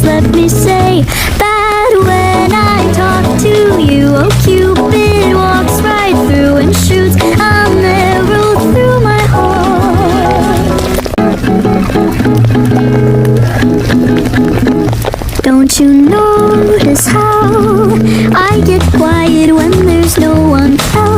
let me say that when I talk to you, oh Cupid walks right through and shoots an arrow through my heart. Don't you notice how I get quiet when there's no one else?